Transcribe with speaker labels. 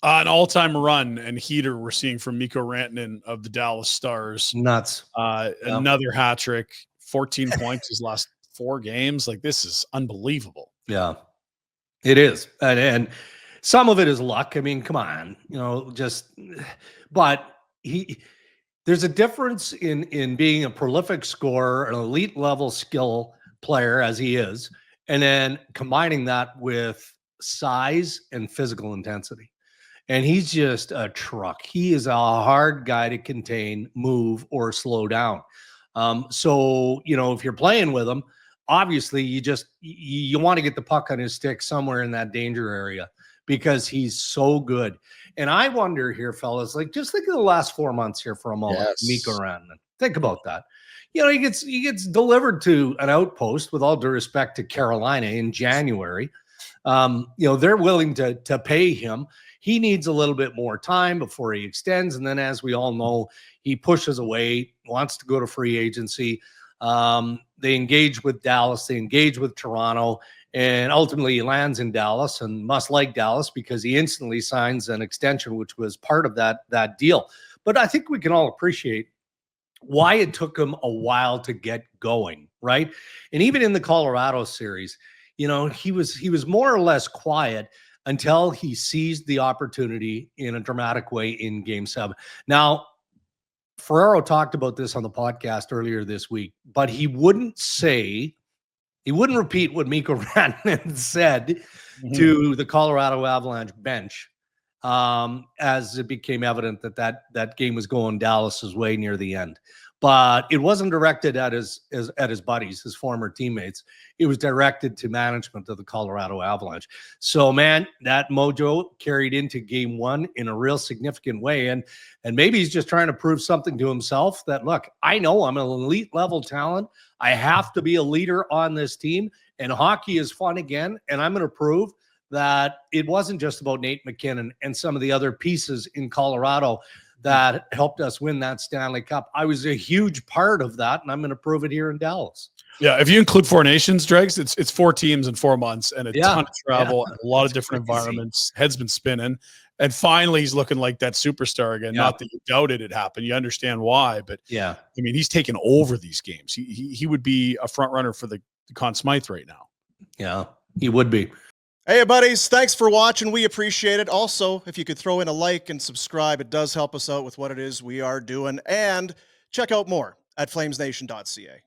Speaker 1: An all-time run and heater we're seeing from Mikko Rantanen of the Dallas Stars.
Speaker 2: Nuts.
Speaker 1: Another hat trick, 14 points his last 4 games. Like, this is unbelievable.
Speaker 2: Yeah, it is. And some of it is luck. I mean, come on, but there's a difference in being a prolific scorer, an elite level skill player as he is, and then combining that with size and physical intensity. And he's just a truck. He is a hard guy to contain, move, or slow down. So, if you're playing with him, obviously you want to get the puck on his stick somewhere in that danger area because he's so good. And I wonder here, fellas, just think of the last 4 months here for a moment. Yes. Mikko Rantanen. Think about that. He gets delivered to an outpost, with all due respect to Carolina, in January. They're willing to pay him. He needs a little bit more time before he extends. And then, as we all know, he pushes away, wants to go to free agency. They engage with Dallas. They engage with Toronto. And ultimately, he lands in Dallas and must like Dallas because he instantly signs an extension, which was part of that deal. But I think we can all appreciate why it took him a while to get going, right? And even in the Colorado series, he was more or less quiet until he seized the opportunity in a dramatic way in Game 7. Now, Ferraro talked about this on the podcast earlier this week, but he wouldn't repeat what Mikko Rantanen said to the Colorado Avalanche bench as it became evident that game was going Dallas's way near the end. But it wasn't directed at his buddies, his former teammates. It was directed to management of the Colorado Avalanche. So, man, that mojo carried into Game 1 in a real significant way. And maybe he's just trying to prove something to himself that, look, I know I'm an elite level talent. I have to be a leader on this team. And hockey is fun again. And I'm going to prove that it wasn't just about Nate McKinnon and some of the other pieces in Colorado that helped us win that Stanley Cup. I was a huge part of that, and I'm going to prove it here in Dallas.
Speaker 1: Yeah, if you include 4 nations, Dregs, it's 4 teams in 4 months and a ton of travel and a lot of different environments. Head's been spinning. And finally, he's looking like that superstar again. Yeah. Not that you doubted it happened. You understand why. But, I mean, he's taken over these games. He would be a front runner for the Conn Smythe right now.
Speaker 2: Yeah, he would be.
Speaker 3: Hey, buddies, thanks for watching. We appreciate it. Also, if you could throw in a like and subscribe, it does help us out with what it is we are doing. And check out more at flamesnation.ca.